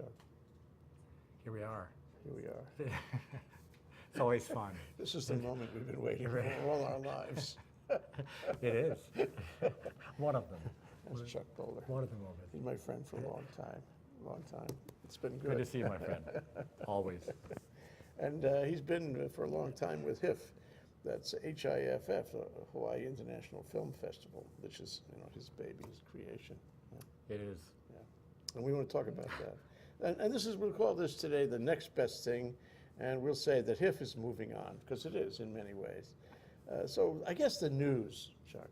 Chuck. Here we are. Here we are. It's always fun. This is the moment we've been waiting for all our lives. It is. One of them. That's Chuck Boller. One of the moments. He's my friend for a long time. Long time. It's been good. Good to see you, my friend. Always. And he's been for a long time with HIFF. That's HIFF, the Hawaii International Film Festival, which is, his baby, his creation. It is. Yeah. And we want to talk about that. And this is, we'll call this today the next best thing, and we'll say that HIFF is moving on, because it is in many ways. So I guess the news, Chuck.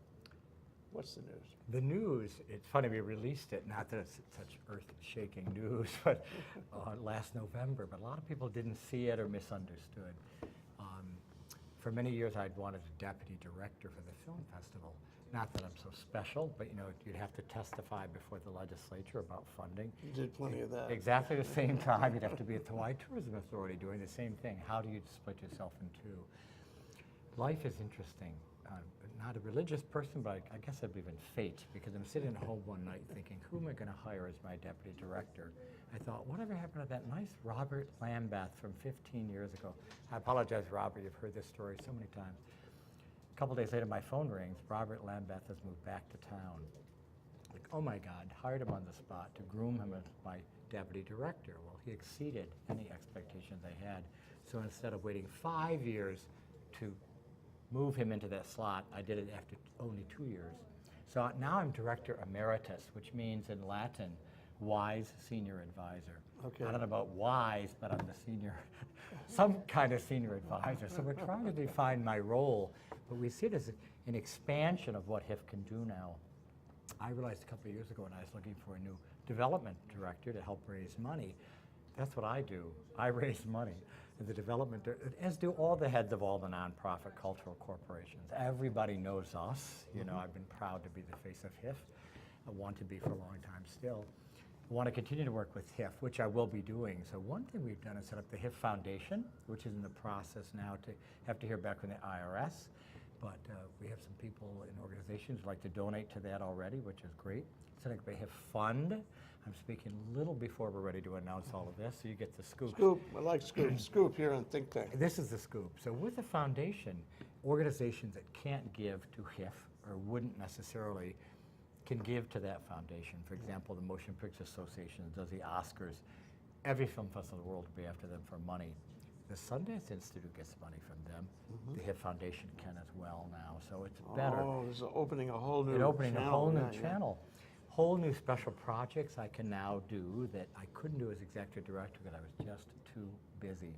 What's the news? The news, it's funny, we released it, not that it's such earth-shaking news, but last November, but a lot of people didn't see it or misunderstood. For many years, I'd wanted a deputy director for the film festival. Not that I'm so special, but you'd have to testify before the legislature about funding. You did plenty of that. Exactly the same time, you'd have to be at the Hawaii Tourism Authority doing the same thing. How do you split yourself in two? Life is interesting. Not a religious person, but I guess I believe in fate, because I'm sitting at home one night thinking, who am I going to hire as my deputy director? I thought, whatever happened to that nice Robert Lambeth from 15 years ago? I apologize, Robert, you've heard this story so many times. A couple days later, my phone rings. Robert Lambeth has moved back to town. Like, oh my God, hired him on the spot to groom him as my deputy director. Well, he exceeded any expectations I had. So instead of waiting 5 years to move him into that slot, I did it after only 2 years. So now I'm director emeritus, which means in Latin, wise senior advisor. Okay. I don't know about wise, but I'm the senior, some kind of senior advisor. So we're trying to define my role, but we see it as an expansion of what HIFF can do now. I realized a couple of years ago when I was looking for a new development director to help raise money, that's what I do. I raise money. And the development, as do all the heads of all the nonprofit cultural corporations. Everybody knows us. I've been proud to be the face of HIFF. I want to be for a long time still. I want to continue to work with HIFF, which I will be doing. So one thing we've done is set up the HIFF Foundation, which is in the process now to have to hear back from the IRS. But we have some people in organizations who like to donate to that already, which is great. Setting up a HIFF Fund. I'm speaking a little before we're ready to announce all of this, so you get the scoop. Scoop, I like scoop. Scoop here on ThinkTech. This is the scoop. So with the foundation, organizations that can't give to HIFF or wouldn't necessarily can give to that foundation. For example, the Motion Picture Association does the Oscars. Every film festival in the world will be after them for money. The Sundance Institute gets money from them. The HIFF Foundation can as well now, so it's better. Oh, this is opening a whole new a whole new channel. Whole new special projects I can now do that I couldn't do as executive director because I was just too busy.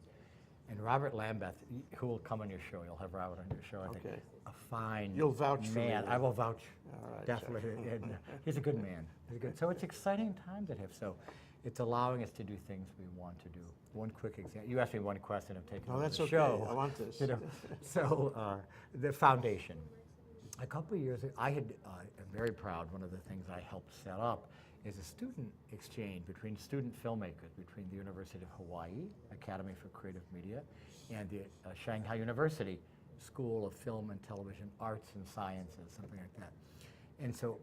And Robert Lambeth, who will come on your show, you'll have Robert on your show, I think. A fine You'll vouch man. for me. I will vouch, All right, definitely. And, he's a good man. He's good. So it's exciting times at HIFF. So it's allowing us to do things we want to do. One quick example. You asked me one question. I've taken No, that's the okay. show. I want this. So the foundation. A couple of years ago, I'm very proud, one of the things I helped set up is a student exchange between student filmmakers between the University of Hawaii, Academy for Creative Media, and the Shanghai University School of Film and Television Arts and Sciences, something like that. And so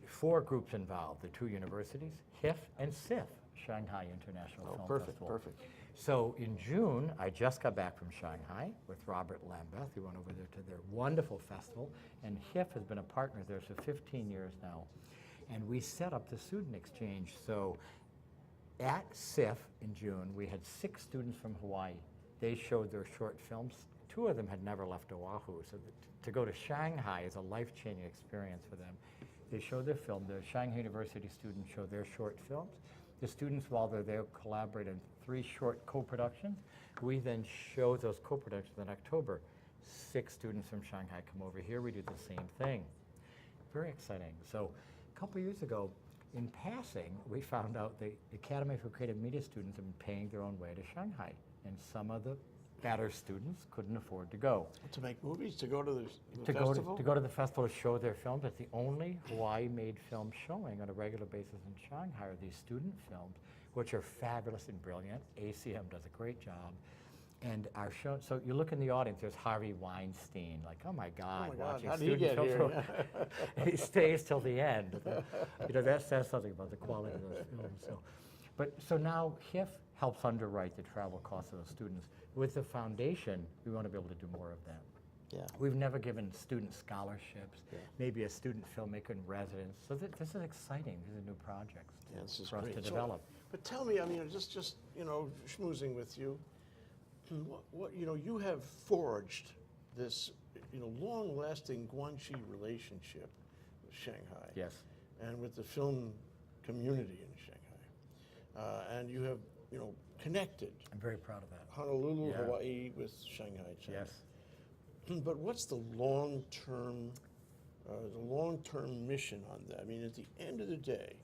4 groups involved, the 2 universities, HIFF and SIFF, Shanghai International Film Festival. Perfect. So in June, I just got back from Shanghai with Robert Lambeth. We went over there to their wonderful festival, and HIFF has been a partner there for 15 years now. And we set up the student exchange. So at SIFF in June, we had 6 students from Hawaii. They showed their short films. 2 of them had never left Oahu. So to go to Shanghai is a life-changing experience for them. They showed their film. The Shanghai University students showed their short films. The students, while they're there, collaborate in 3 short co-productions. We then show those co-productions in October. 6 students from Shanghai come over here. We do the same thing. Very exciting. So a couple years ago, in passing, we found out the Academy for Creative Media students have been paying their own way to Shanghai. And some of the better students couldn't afford to go. To make movies, to go to the festival? To go to the festival to show their films. It's the only Hawaii-made film showing on a regular basis in Shanghai are these student films, which are fabulous and brilliant. ACM does a great job. And our show, so you look in the audience, there's Harvey Weinstein, like, oh my God, watching how did he student get films. here? He stays till the end. That says something about the quality of those films. So. But so now HIFF helps underwrite the travel costs of those students. With the foundation, we want to be able to do more of that. Yeah. We've never given student scholarships, Yeah. maybe a student filmmaker in residence. So this is exciting. These are new projects Yeah, this is for us great. to So, develop. but tell me, I mean, just schmoozing with you, what you have forged this, long-lasting Guanxi relationship with Shanghai. Yes. And with the film community in Shanghai. And you have, connected I'm very proud of that. Honolulu, Yeah. Hawaii with Shanghai, China. Yes. But what's the long-term mission on that? I mean, at the end of the day,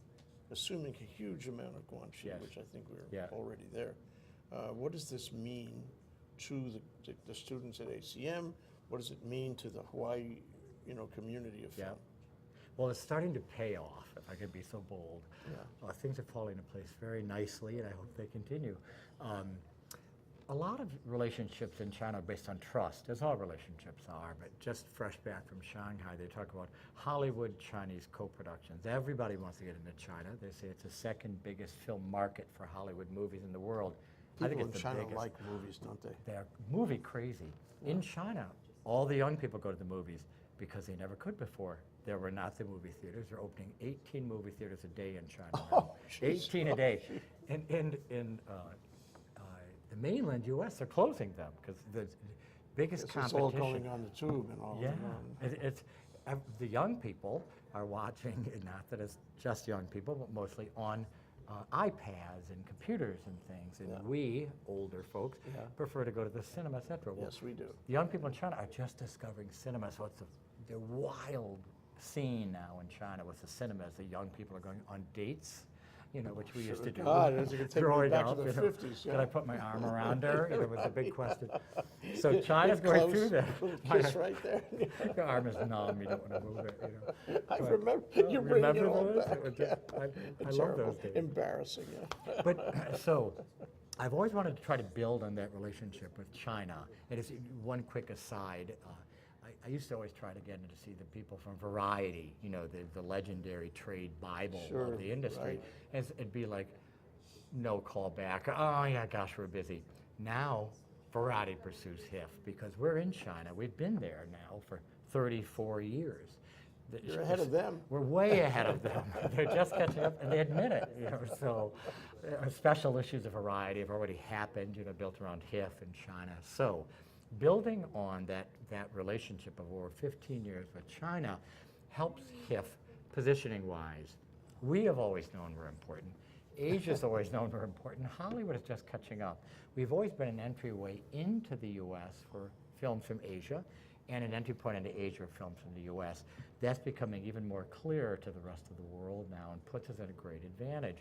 assuming a huge amount of Guanxi, Yes. which I think we're Yeah. already there, what does this mean to the students at ACM? What does it mean to the Hawaii, community of Yeah. film? Well, it's starting to pay off, if I could be so bold. Yeah. Things are falling into place very nicely, and I hope they continue. A lot of relationships in China are based on trust, as all relationships are, but just fresh back from Shanghai, they talk about Hollywood-Chinese co-productions. Everybody wants to get into China. They say it's the second biggest film market for Hollywood movies in the world. I think People in it's the China biggest. like movies, don't they? They're movie crazy. In China, all the young people go to the movies because they never could before. There were not the movie theaters. They're opening 18 movie theaters a day in China now. Oh, geez. 18 a day. And in the mainland U.S., they're closing them because the biggest It's competition. all going on the tube and all. Yeah, and it's the young people are watching, not that it's just young people, but mostly on iPads and computers and things. And Yeah. we, older folks, Yeah. prefer to go to the cinema, et cetera. Well, Yes, we do. the young people in China are just discovering cinema, so it's the wild scene now in China with the cinemas. The young people are going on dates, which we used to do. God, it's gonna take me growing back to up, the 50s, Could yeah. I put my arm around her? It was a big question. So China's going Close, through that. little kiss right there. Your arm is numb. You don't want to move it. I But- remember, you bring remember it all those? back. It was just- yeah. I love Terrible. those days. Embarrassing, yeah. But so, I've always wanted to try to build on that relationship with China. And it's one quick aside. I used to always try to get in to see the people from Variety, the legendary trade Bible Sure, of the industry. right. And it'd be like, no call back. Oh yeah, gosh, we're busy. Now, Variety pursues HIFF because we're in China. We've been there now for 34 years. You're ahead of them. We're way ahead of them. They're just catching up, and they admit it. So, special issues of Variety have already happened. Built around HIFF in China. So, building on that relationship of over 15 years with China helps HIFF positioning-wise. We have always known we're important. Asia's always known we're important. Hollywood is just catching up. We've always been an entryway into the U.S. for films from Asia and an entry point into Asia for films from the U.S. That's becoming even more clear to the rest of the world now and puts us at a great advantage.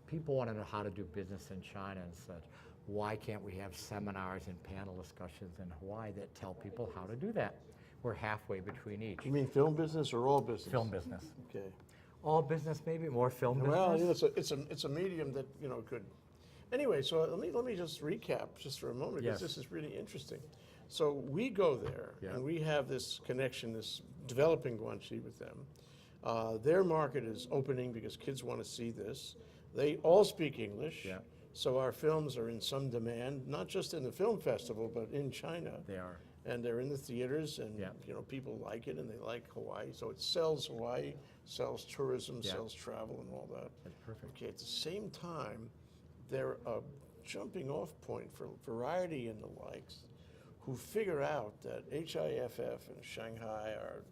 People want to know how to do business in China and such. Why can't we have seminars and panel discussions in Hawaii that tell people how to do that? We're halfway between each. You mean film business or all business? Film business. Okay. All business, maybe more film business. Well, it's a medium that could. Anyway, so let me just recap just for a moment because Yes. this is really interesting. So we go there Yeah. and we have this connection, this developing Guanxi with them. Their market is opening because kids want to see this. They all speak English. Yeah. So our films are in some demand, not just in the film festival, but in China. They are. And they're in the theaters, and Yeah. people like it, and they like Hawaii. So it sells Hawaii, sells tourism, Yeah. sells travel, and all that. That's perfect. Okay, at the same time, they're a jumping off point for Variety and the likes, who figure out that HIFF and Shanghai are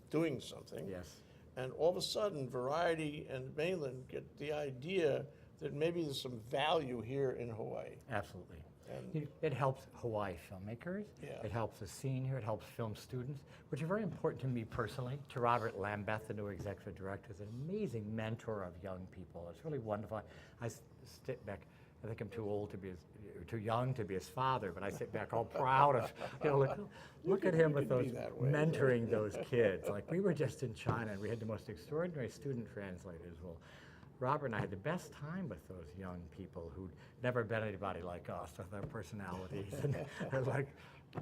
doing something. Yes. And all of a sudden, Variety and Mainland get the idea that maybe there's some value here in Hawaii. Absolutely. And It helps Hawaii filmmakers. Yeah. It helps the scene here. It helps film students, which are very important to me personally. To Robert Lambeth, the new executive director, is an amazing mentor of young people. It's really wonderful. I sit back. I think I'm too old to be too young to be his father, but I sit back all proud of, look at him you with can those be that way. mentoring those kids. Like we were just in China and we had the most extraordinary student translators. Well, Robert and I had the best time with those young people who'd never been anybody like us with their personalities and they're like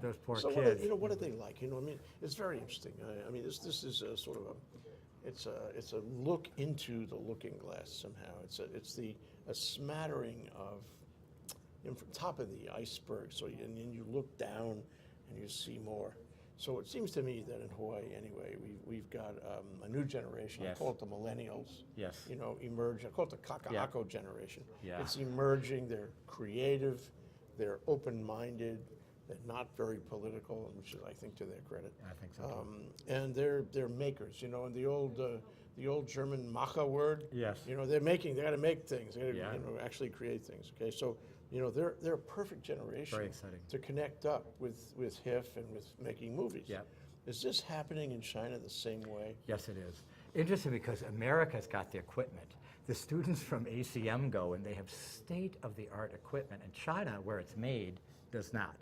those poor so kids. what are they like? It's very interesting. This is a sort of it's a look into the looking glass somehow. It's the a smattering of, from top of the iceberg. So and then you look down and you see more. So it seems to me that in Hawaii, anyway, we've got a new generation. Yes. I call it the millennials. Yes. Emerge. I call it the kaka'ako generation. Yeah. It's emerging. They're creative. They're open-minded. They're not very political, which is, I think, to their credit. I think so too. And they're makers. And the old German Macher word. Yes. They're making. They got to make things. They got to Yeah. actually create things. Okay, so they're a perfect generation. Very exciting. To connect up with HIFF and with making movies. Yeah. Is this happening in China the same way? Yes, it is. Interesting because America's got the equipment. The students from ACM go and they have state-of-the-art equipment, and China, where it's made, does not.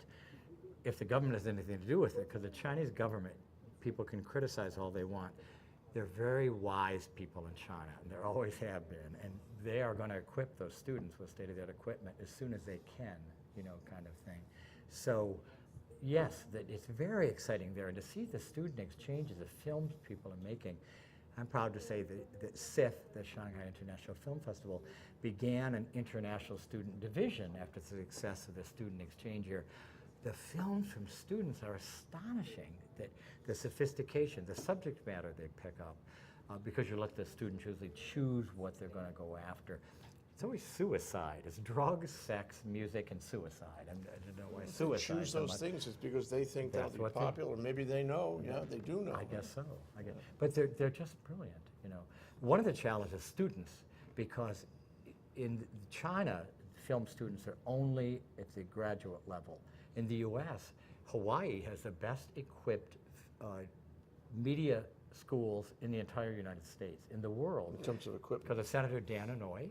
If the government has anything to do with it, because the Chinese government, people can criticize all they want, they're very wise people in China, and there always have been, and they are going to equip those students with state-of-the-art equipment as soon as they can, kind of thing. So, yes, it's very exciting there, and to see the student exchanges of films people are making. I'm proud to say that CIFF, the Shanghai International Film Festival, began an international student division after the success of the student exchange year. The films from students are astonishing, that the sophistication, the subject matter they pick up, because you let the students usually choose what they're going to go after. It's always suicide. It's drugs, sex, music, and suicide. And I don't know why suicide. They choose those things. It's because they think that'll be what they- popular. Maybe they know. Yeah, they do know. I guess so. But they're just brilliant. One of the challenges, students, because in China, film students are only at the graduate level. In the U.S., Hawaii has the best equipped media schools in the entire United States, in the world. In terms of equipment. Because of Senator Dan Inouye,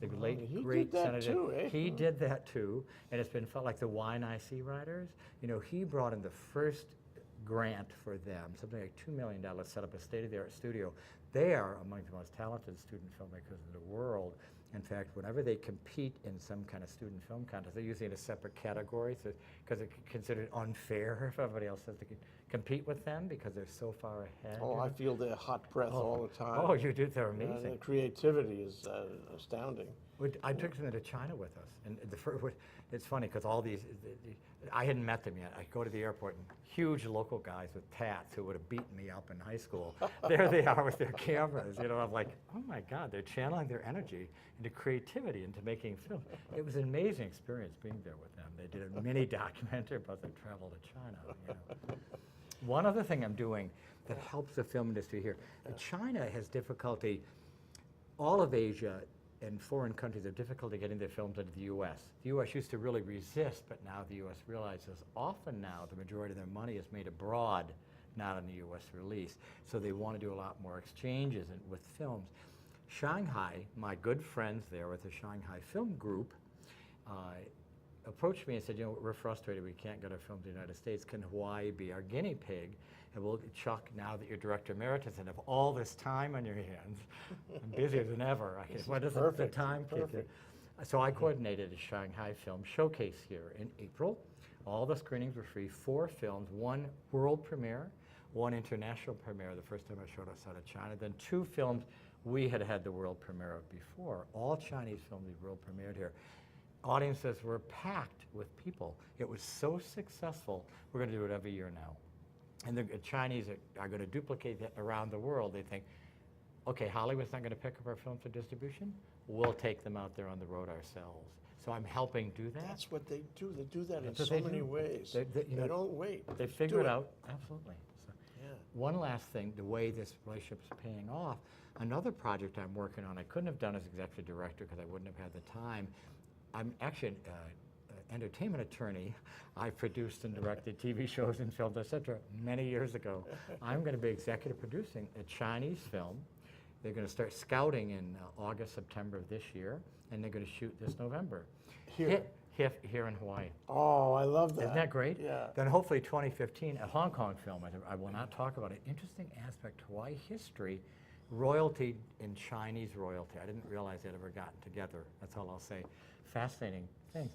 the he great did that senator. too, eh? He did that too, and it's been felt like the YNIC writers. He brought in the first grant for them, something like $2 million, to set up a state-of-the-art studio. They are among the most talented student filmmakers in the world. In fact, whenever they compete in some kind of student film contest, they're usually in a separate category because it's considered unfair if everybody else has to compete with them because they're so far ahead. Oh, I feel their hot breath all the time. Oh, you do. They're amazing. Their creativity is astounding. I took them to China with us, and it's funny because all these, I hadn't met them yet. I go to the airport, and huge local guys with tats who would have beaten me up in high school. There they are with their cameras. I'm like, oh my God, they're channeling their energy into creativity, into making film. It was an amazing experience being there with them. They did a mini documentary about their travel to China. One other thing I'm doing that helps the film industry here, China has difficulty, all of Asia and foreign countries have difficulty getting their films into the U.S. The U.S. used to really resist, but now the U.S. realizes often now the majority of their money is made abroad, not in the U.S. release. So they want to do a lot more exchanges with films. Shanghai, my good friends there with the Shanghai Film Group, approached me and said, we're frustrated, we can't get our film to the United States. Can Hawaii be our guinea pig? And we'll, Chuck, now that you're director emeritus and have all this time on your hands, I'm busier than ever. When does the time kick in? So I coordinated a Shanghai Film Showcase here in April. All the screenings were free, 4 films, 1 world premiere, 1 international premiere the first time I showed outside of China, then 2 films we had the world premiere of before. All Chinese films we world premiered here. Audiences were packed with people. It was so successful, we're going to do it every year now. And the Chinese are going to duplicate that around the world. They think, okay, Hollywood's not going to pick up our films for distribution. We'll take them out there on the road ourselves. So I'm helping do that. That's what they do. They do that in That's what so they many do. ways. They don't wait. They Just figure do it out. Absolutely. So Yeah. one last thing, the way this relationship is paying off, another project I'm working on, I couldn't have done as executive director because I wouldn't have had the time. I'm actually an entertainment attorney. I produced and directed TV shows and films, etc. many years ago. I'm going to be executive producing a Chinese film. They're going to start scouting in August, September of this year, and they're going to shoot this November. Here. Here in Hawaii. Oh, I love that. Isn't that great? Yeah. Then hopefully 2015, a Hong Kong film. I will not talk about it. Interesting aspect, Hawaii history, royalty in Chinese royalty. I didn't realize they'd ever gotten together. That's all I'll say. Fascinating things.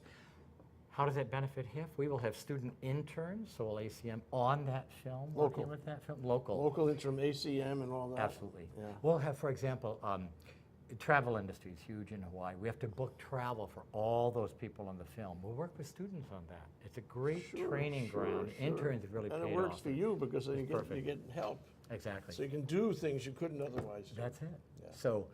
How does that benefit HIFF? We will have student interns, so will ACM, on that film, Local. working with that film. Local. Local interim ACM and all that. Absolutely. Yeah. We'll have, for example, The travel industry is huge in Hawaii. We have to book travel for all those people on the film. We'll work with students on that. It's a great training ground. Interns have really paid off. And it works for you because then you Perfect. get help. Exactly. So you can do things you couldn't otherwise do. That's it. Yeah. So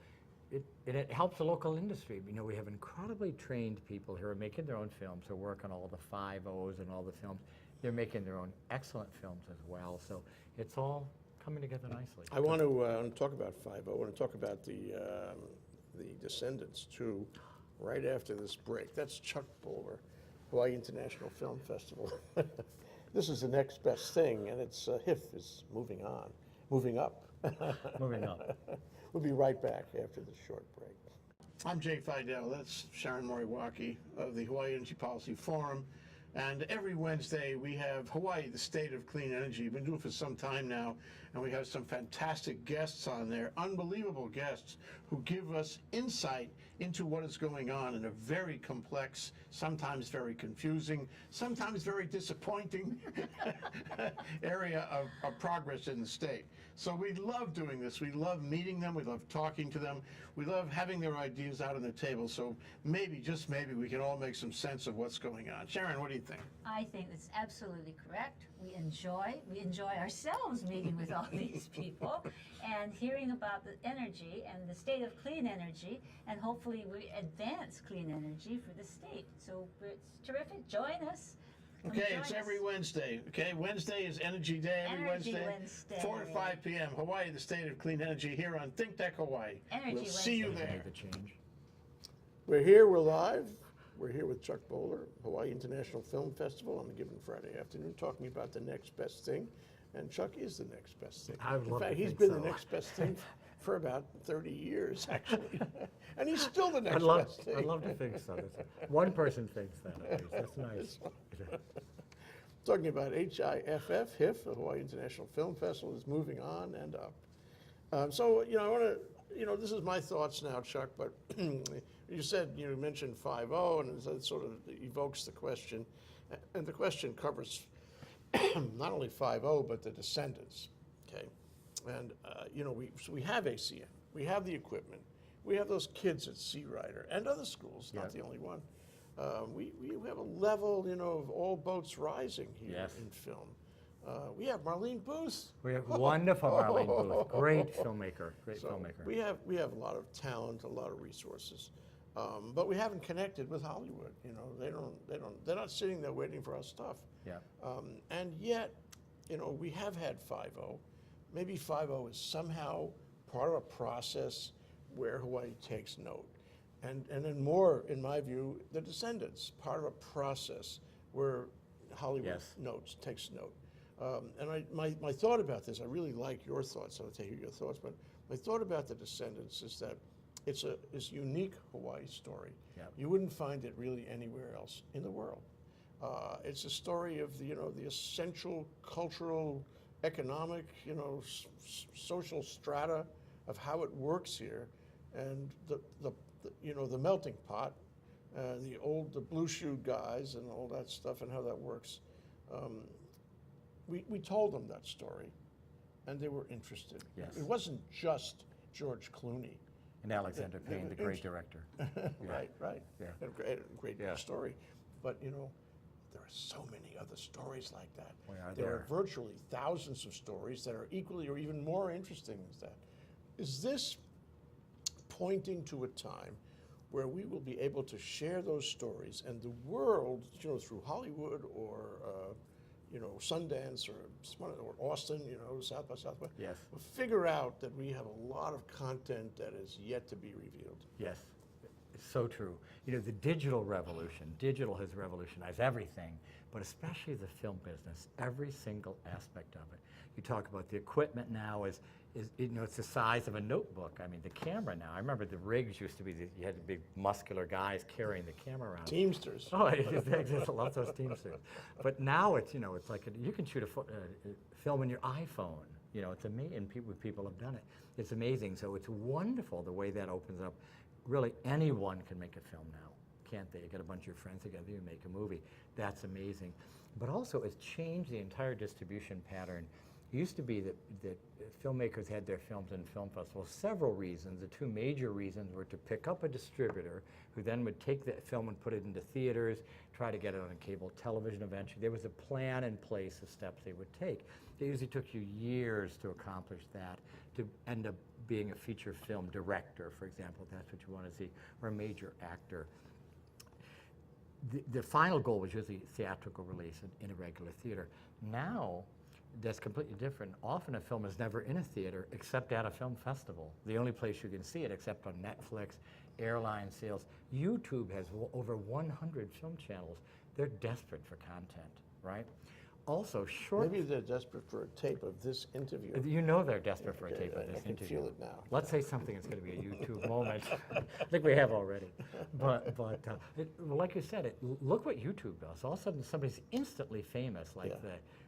it helps the local industry. You know, we have incredibly trained people who are making their own films, who work on all the 5.0s and all the films. They're making their own excellent films as well. So it's all coming together nicely. I want to talk about 5.0. I want to talk about the Descendants, too, right after this break. That's Chuck Boller, Hawaii International Film Festival. This is the next best thing, and it's HIFF is moving up. Moving up. We'll be right back after this short break. I'm Jay Fidell. That's Sharon Moriwaki of the Hawaii Energy Policy Forum. And every Wednesday we have Hawaii, the State of Clean Energy. We've been doing it for some time now, and we have some fantastic guests on there, unbelievable guests who give us insight into what is going on in a very complex, sometimes very confusing, sometimes very disappointing area of progress in the state. So we love doing this. We love meeting them. We love talking to them. We love having their ideas out on the table. So maybe, just maybe, we can all make some sense of what's going on. Sharon, what do you think? I think it's absolutely correct. We enjoy ourselves meeting with all these people and hearing about the energy and the state of clean energy, and hopefully we advance clean energy for the state. So it's terrific. Join us. Okay, it's every Wednesday. Okay, Wednesday is Energy Day. Every Wednesday, 4 to 5 p.m. Hawaii, the State of Clean Energy, here on ThinkTech Hawaii. We'll see you there. The change. We're here. We're live. We're here with Chuck Boller, Hawaii International Film Festival on a given Friday afternoon, talking about the next best thing. And Chuck is the next best thing. I would love In fact, to he's think been so. the next best thing for about 30 years, actually. And he's still the next I'd best thing. I'd love to think so. One person thinks that at least. That's nice. Talking about HIFF, the Hawaii International Film Festival, is moving on and up. So, I want to, this is my thoughts now, Chuck, but you said, you mentioned 5.0, and it sort of evokes the question, and the question covers not only 5.0, but the Descendants, okay? And, we have ACM, we have the equipment, we have those kids at Sea Rider, and other schools, not the only one. We have a level, of all boats rising here in film. We have Marlene Booth. We have wonderful Marlene Booth, great filmmaker, We have a lot of talent, a lot of resources, but we haven't connected with Hollywood. They're not sitting there waiting for our stuff. Yeah. And yet, we have had 5.0. Maybe 5.0 is somehow part of a process where Hawaii takes note. And then more, in my view, the Descendants, part of a process where Hollywood takes note. And my thought about this, I really like your thoughts, I'll hear your thoughts, but my thought about the Descendants is that it's a unique Hawaii story. Yep. You wouldn't find it really anywhere else in the world. It's a story of the essential cultural, economic, social strata of how it works here, and the melting pot, the blue shoe guys and all that stuff and how that works. We told them that story, and they were interested. Yes. It wasn't just George Clooney. And Alexander Payne, the great director. Right. Yeah. Great story. But, there are so many other stories like that. There are virtually thousands of stories that are equally or even more interesting than that. Is this pointing to a time where we will be able to share those stories, and the world, through Hollywood or Sundance or Austin, South by Southwest, will figure out that we have a lot of content that is yet to be revealed? Yes, it's so true. The digital revolution, digital has revolutionized everything, but especially the film business, every single aspect of it. You talk about the equipment now is it's the size of a notebook. I mean, the camera now. I remember the rigs used to be, you had the big muscular guys carrying the camera around. Teamsters. Oh, I just love those Teamsters. But now it's, it's like, you can shoot a film on your iPhone. It's amazing, and people have done it. It's amazing. So it's wonderful the way that opens up. Really, anyone can make a film now, can't they? You get a bunch of your friends together, you make a movie. That's amazing. But also, it's changed the entire distribution pattern It used to be that filmmakers had their films in film festivals. Several reasons. The two major reasons were to pick up a distributor who then would take that film and put it into theaters, try to get it on a cable television eventually. There was a plan in place of steps they would take. It usually took you years to accomplish that, to end up being a feature film director, for example, if that's what you want to see, or a major actor. The final goal was usually theatrical release in a regular theater. Now, that's completely different. Often a film is never in a theater except at a film festival. The only place you can see it except on Netflix, airline sales. YouTube has over 100 film channels. They're desperate for content, right? Also, short... Maybe they're desperate for a tape of this interview. You know they're desperate for a tape of this I can interview. feel it now. Let's say something that's going to be a YouTube moment. I think we have already. But well, like you said, look what YouTube does. All of a sudden, somebody's instantly famous, like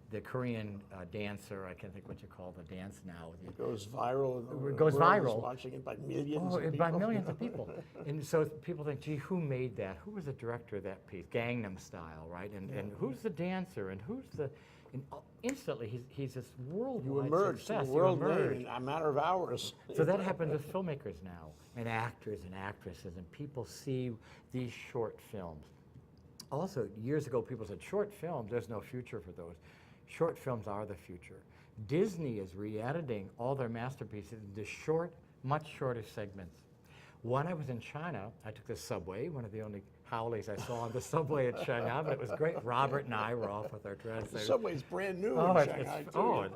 the Korean dancer. I can't think what you call the dance now. It goes viral. It goes viral. Watching it by millions of people. By millions of people. And so people think, gee, who made that? Who was the director of that piece? Gangnam Style, right? And who's the dancer? And who's the... And instantly, he's this worldwide You emerge to success. the world name in a matter of hours. So that happens with filmmakers now, and actors and actresses, and people see these short films. Also, years ago, people said, short films, there's no future for those. Short films are the future. Disney is re-editing all their masterpieces into short, much shorter segments. When I was in China, I took the subway, one of the only howlies I saw on the subway at Shanghai, but it was great. Robert and I were off with our The translators. subway's brand new Oh, in Shanghai, too.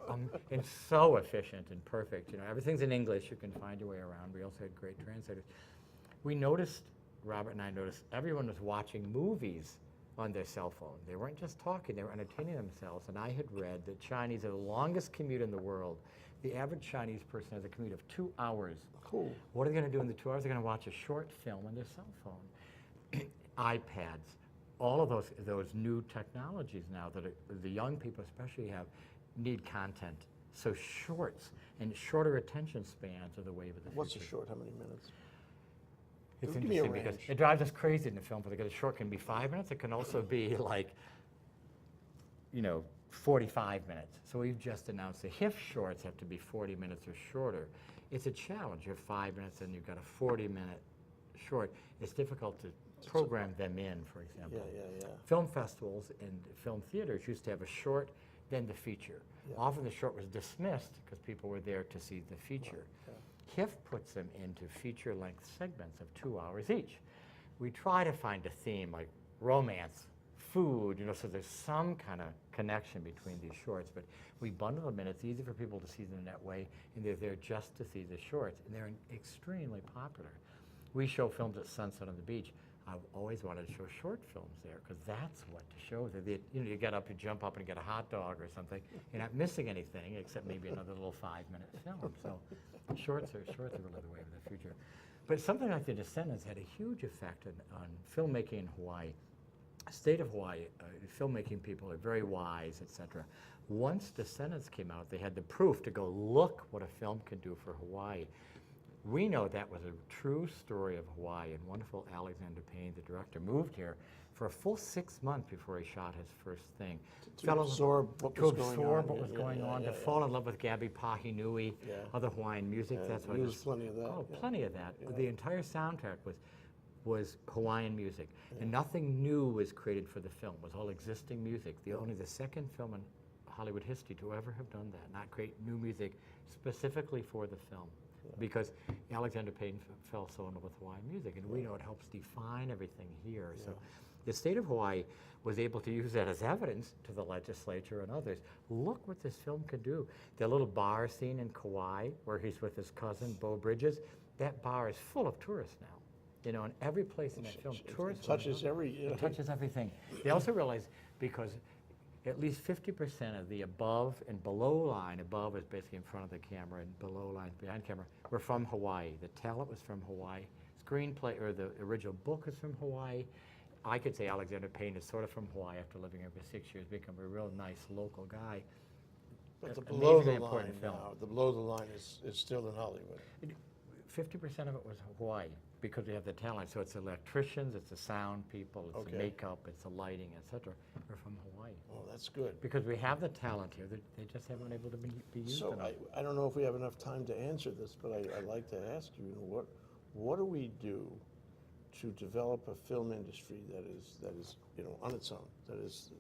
It's so efficient and perfect. You know, everything's in English. You can find your way around. We also had great translators. We noticed, Robert and I noticed, everyone was watching movies on their cell phone. They weren't just talking, they were entertaining themselves. And I had read that Chinese are the longest commute in the world. The average Chinese person has a commute of 2 hours. Cool. What are they going to do in the 2 hours? They're going to watch a short film on their cell phone. iPads, all of those new technologies now that the young people especially need content. So shorts and shorter attention spans are the wave of the What's a future. short? How many minutes? It's Give me a interesting because range. it drives us crazy in the film because a short can be 5 minutes. It can also be like, 45 minutes. So we've just announced the HIFF shorts have to be 40 minutes or shorter. It's a challenge. You have 5 minutes and you've got a 40-minute short. It's difficult to program them in, for example. Yeah. Film festivals and film theaters used to have a short, then the feature. Yeah. Often the short was dismissed because people were there to see the feature. HIFF puts them into feature-length segments of 2 hours each. We try to find a theme like romance, food, so there's some kind of connection between these shorts, but we bundle them in. It's easy for people to see them that way, and they're there just to see the shorts, and they're extremely popular. We show films at Sunset on the Beach. I've always wanted to show short films there because that's what to show. You get up, you jump up and get a hot dog or something. You're not missing anything except maybe another little 5-minute film. So shorts are really the way of the future. But something like The Descendants had a huge effect on filmmaking in Hawaii. State of Hawaii, filmmaking people are very wise, etc. Once Descendants came out, they had the proof to go look what a film can do for Hawaii. We know that was a true story of Hawaii, and wonderful Alexander Payne, the director, moved here for a full 6 months before he shot his first thing. To absorb what was going on. To fall in love with Gabi Pahinui, other Hawaiian music. That's what there was plenty of that. Oh, plenty of that. The entire soundtrack was Hawaiian music, and nothing new was created for the film. It was all existing music. Only the second film in Hollywood history to ever have done that, not create new music specifically for the film. Because Alexander Payne fell so in love with Hawaiian music, and we know it helps define everything here. So the state of Hawaii was able to use that as evidence to the legislature and others. Look what this film could do. The little bar scene in Kauai, where he's with his cousin, Beau Bridges, that bar is full of tourists now. In every place in that film, tourists. It touches It touches everything. They also realized because at least 50% of the above and below line, above is basically in front of the camera and below line behind camera, were from Hawaii. The talent was from Hawaii. Screenplay, or the original book is from Hawaii. I could say Alexander Payne is sort of from Hawaii after living here for 6 years, become a real nice local guy. But the below the Amazingly line important film. now, the below the line is still in Hollywood. 50% of it was Hawaii. because we have the talent. So it's electricians, it's the sound people, it's the Okay. makeup, it's the lighting, etc. Are from Hawaii. Oh, that's good. Because we have the talent here, they just haven't been able to be used So enough. I don't know if we have enough time to answer this, but I'd like to ask you, what do we do to develop a film industry that is on its own, that is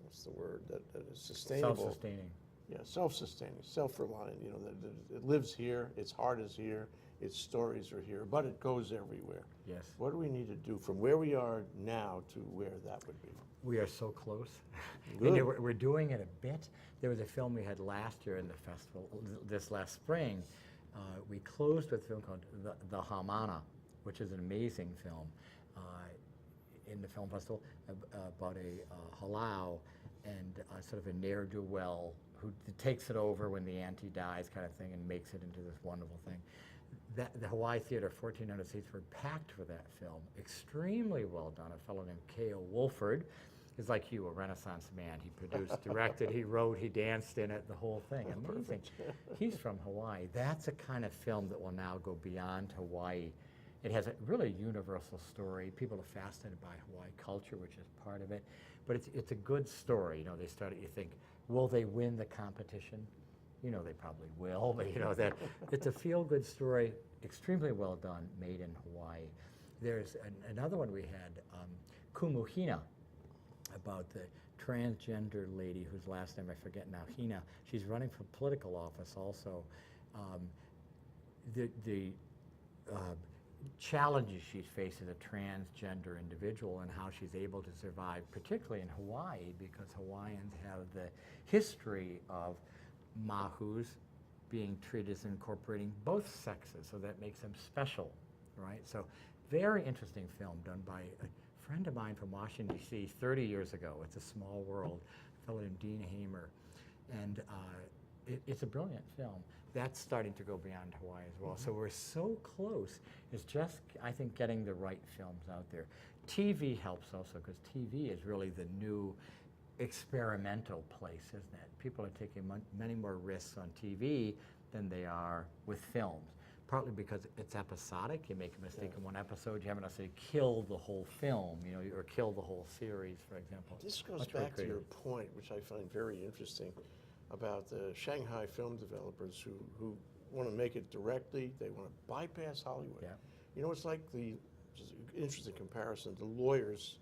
what's the word, that is sustainable, Self-sustaining. yeah, self-sustaining, self-reliant, that it lives here, its heart is here, its stories are here, but it goes everywhere. Yes. What do we need to do from where we are now to where that would be? We are so close. Good. And we're doing it a bit. There was a film we had last year in the festival, this last spring. We closed with a film called The Hamana, which is an amazing film in the film festival about a halau and sort of a ne'er-do-well who takes it over when the auntie dies kind of thing and makes it into this wonderful thing. The Hawaii Theater, 1,400 seats, were packed for that film. Extremely well done. A fellow named K.O. Wolford is like you, a Renaissance man. He produced, directed, he wrote, he danced in it, the whole thing. Amazing. He's from Hawaii. That's a kind of film that will now go beyond Hawaii. It has a really universal story. People are fascinated by Hawaii culture, which is part of it. But it's a good story. They started, you think, will they win the competition? They probably will, but that it's a feel-good story, extremely well done, made in Hawaii. There's another one we had, Kumuhina, about the transgender lady whose last name I forget now, Hina. She's running for political office also. The challenges she's faced as a transgender individual and how she's able to survive, particularly in Hawaii, because Hawaiians have the history of mahus being treated as incorporating both sexes, so that makes them special, right? So very interesting film done by a friend of mine from Washington, D.C. 30 years ago. It's a Small World, a fellow named Dean Hamer. And it's a brilliant film. That's starting to go beyond Hawaii as well. So we're so close. It's just, I think, getting the right films out there. TV helps also, because TV is really the new experimental place, isn't it? People are taking many more risks on TV than they are with films. Partly because it's episodic. You make a mistake in one episode, you haven't necessarily killed the whole film, or killed the whole series, for example. This goes Much more back to your creative. point, which I find very interesting, about the Shanghai film developers who want to make it directly. They want to bypass Hollywood. Yeah. It's like just an interesting comparison, the lawyers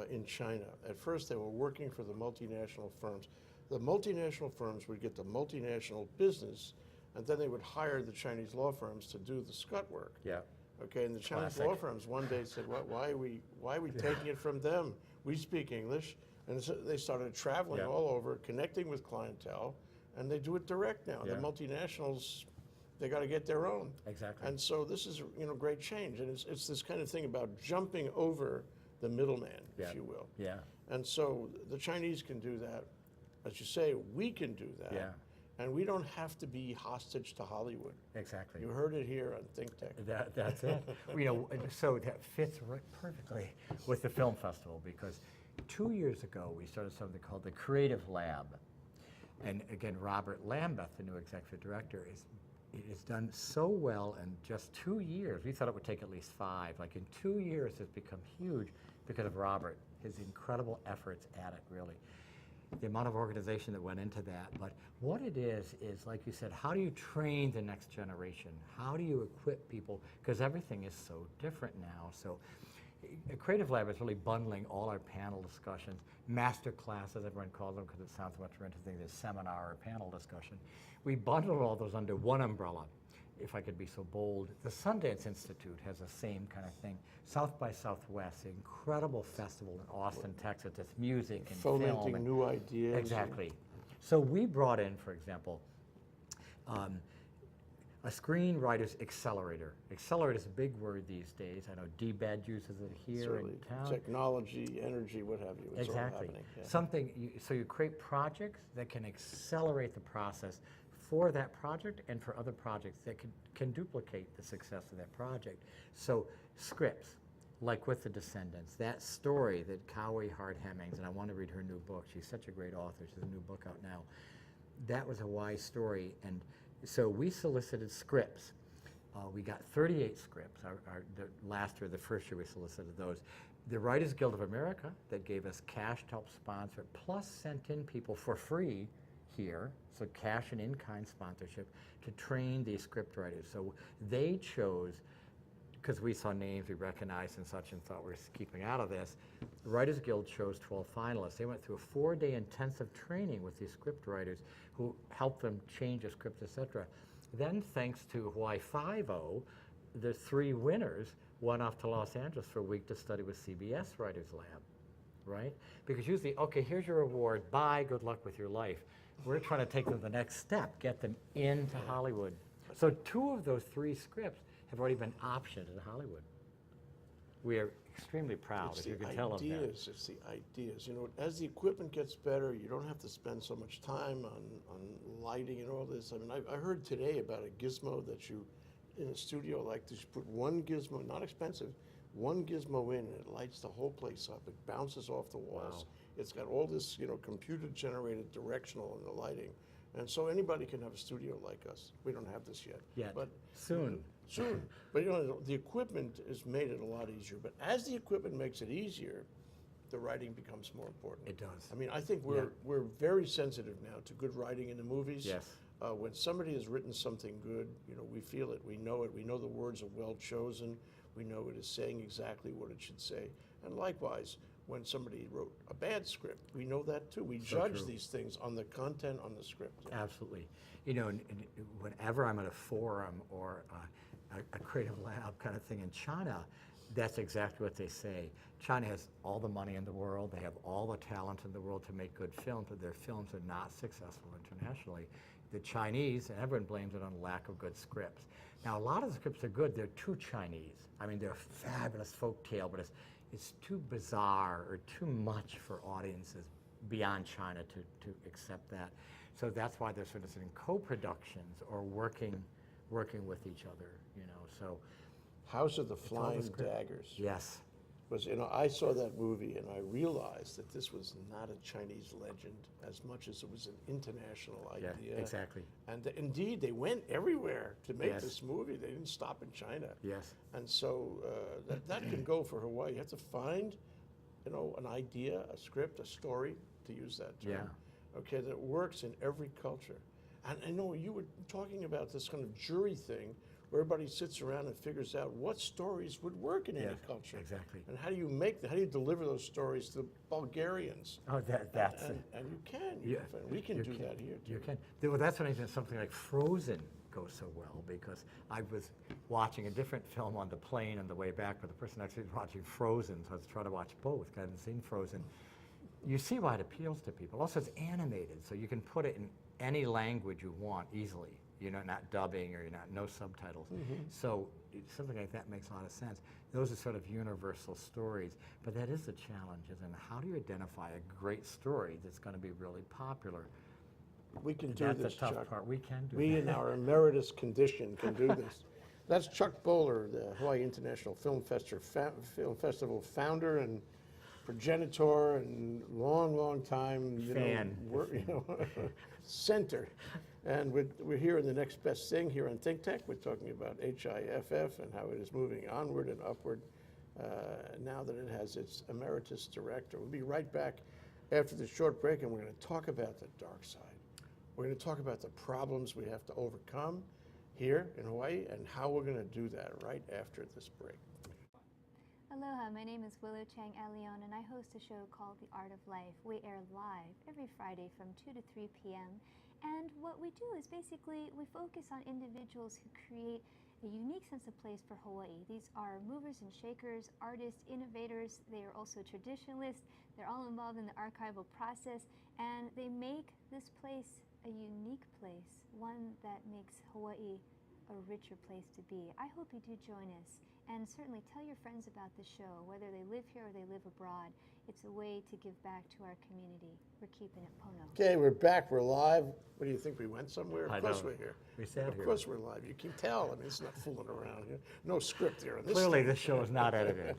in China. At first, they were working for the multinational firms. The multinational firms would get the multinational business, and then they would hire the Chinese law firms to do the scut work. Yeah. Okay, and the Chinese Classic. law firms one day said, why are we taking it from them? We speak English. And so they started traveling all over, connecting with clientele, and they do it direct now. Yeah. The multinationals, they got to get their own. Exactly. And so this is great change, and it's this kind of thing about jumping over the middleman, if you will. Yeah. And so the Chinese can do that. As you say, we can do that. Yeah. And we don't have to be hostage to Hollywood. Exactly. You heard it here on ThinkTech. That's it. So that fits right perfectly with the film festival, because 2 years ago we started something called the Creative Lab. And again, Robert Lambeth, the new executive director, is done so well in just 2 years. We thought it would take at least 5. Like in 2 years, it's become huge because of Robert, his incredible efforts at it, really. The amount of organization that went into that. But what it is like you said, how do you train the next generation? How do you equip people? Because everything is so different now. So a Creative Lab is really bundling all our panel discussions, master classes, everyone calls them because it sounds much more interesting than seminar or panel discussion. We bundled all those under one umbrella, if I could be so bold. The Sundance Institute has the same kind of thing. South by Southwest, incredible festival in Austin, Texas. It's music and film. Fomenting new ideas. Exactly. So we brought in, for example, a screenwriter's accelerator. Accelerator is a big word these days. I know DBED uses it here Certainly. in town. Technology, energy, what have you. It's all Exactly. happening. Yeah. Something, so you create projects that can accelerate the process for that project and for other projects that can duplicate the success of that project. So scripts, like with The Descendants, that story that Cowie Hart Hemmings, and I want to read her new book. She's such a great author. She has a new book out now. That was a wise story. And so we solicited scripts. We got 38 scripts. Last year, the first year we solicited those. The Writers Guild of America that gave us cash to help sponsor it, plus sent in people for free here, so cash and in-kind sponsorship, to train these script writers. So they chose, because we saw names we recognized and such and thought we were keeping out of this, the Writers Guild chose 12 finalists. They went through a 4-day intensive training with these script writers who helped them change a script, etc. Then, thanks to Hawaii 5-0, the 3 winners went off to Los Angeles for a week to study with CBS Writers Lab, right? Because usually, okay, here's your award, bye, good luck with your life. We're trying to take them the next step, get them into Hollywood. So 2 of those 3 scripts have already been optioned in Hollywood. We are extremely proud, It's if you the can tell them that. ideas. It's the ideas. You know, as the equipment gets better, you don't have to spend so much time on lighting and all this. I mean, I heard today about a gizmo that you, in a studio like this, you put one gizmo, not expensive, one gizmo in, and it lights the whole place up. It bounces off the walls. Wow. It's got all this, you know, computer-generated directional in the lighting. And so anybody can have a studio like us. We don't have this yet. But Soon. Soon. But you know, the equipment has made it a lot easier. But as the equipment makes it easier, the writing becomes more important. It does. I mean, I think we're very sensitive now to good writing in the movies. Yes. When somebody has written something good, you know, we feel it, we know it, we know the words are well chosen, we know it is saying exactly what it should say. And likewise, when somebody wrote a bad script, we know that too. We judge these things on the content on the script. Yeah. Absolutely. You know, and whenever I'm at a forum or a creative lab kind of thing in China, that's exactly what they say. China has all the money in the world, they have all the talent in the world to make good films, but their films are not successful internationally. The Chinese, and everyone blames it on lack of good scripts. Now, a lot of the scripts are good, they're too Chinese. I mean, they're a fabulous folk tale, but it's too bizarre or too much for audiences beyond China to accept that. So that's why they're sort of in co-productions or working with each other, you know. So House of the all the Flying script. Daggers. yes, Was, you know, I saw that movie and I realized that this was not a Chinese legend as much as it was an international idea. yeah, exactly. And indeed, they went everywhere to make Yes. this movie. They didn't stop in China. Yes. And so that can go for Hawaii. You have to find, you know, an idea, a script, a story, to use that term. Yeah. Okay, that works in every culture. And I know you were talking about this kind of jury thing where everybody sits around and figures out what stories would work in any Yes, culture. exactly. And how do you make that? How do you deliver those stories to the Bulgarians? Oh, that's And you can. Yeah, We can you do that here too. You can. Well, that's when I think something like Frozen goes so well, because I was watching a different film on the plane on the way back, but the person actually was watching Frozen, so I was trying to watch both. I hadn't seen Frozen. You see why it appeals to people. Also, it's animated, so you can put it in any language you want easily. You know, not dubbing or no subtitles. So something like that makes a lot of sense. Those are sort of universal stories, but that is the challenge, isn't it? How do you identify a great story that's going to be really popular? We can do That's this, the tough Chuck. part. We can do We that. in our emeritus condition can do this. That's Chuck Boller, the Hawaii International Film Festival founder and progenitor and long time Fan. center. And we're here in the next best thing here on ThinkTech. We're talking about HIFF and how it is moving onward and upward now that it has its emeritus director. We'll be right back after this short break, and we're going to talk about the dark side. We're going to talk about the problems we have to overcome here in Hawaii and how we're going to do that right after this break. Aloha, my name is Willow Chang Elion, and I host a show called The Art of Life. We air live every Friday from 2 to 3 p.m. And what we do is basically we focus on individuals who create a unique sense of place for Hawaii. These are movers and shakers, artists, innovators. They are also traditionalists. They're all involved in the archival process, and they make this place a unique place, one that makes Hawaii a richer place to be. I hope you do join us, and certainly tell your friends about the show, whether they live here or they live abroad. It's a way to give back to our community. We're keeping it Pono. Okay, we're back. We're live. What do you think? We went somewhere? I Of course know. we're here. We sat Of here. course we're live. You can tell. I mean, it's not fooling around here. No script here. On this Clearly, thing. this show is not edited.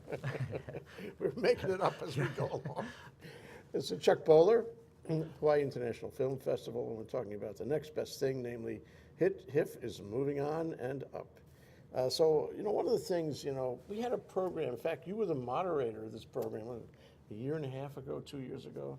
We're making it up as we go along. This is Chuck Boller, Hawaii International Film Festival, and we're talking about the next best thing, namely HIFF is moving on and up. So, one of the things, we had a program. In fact, you were the moderator of this program a year and a half ago, 2 years ago.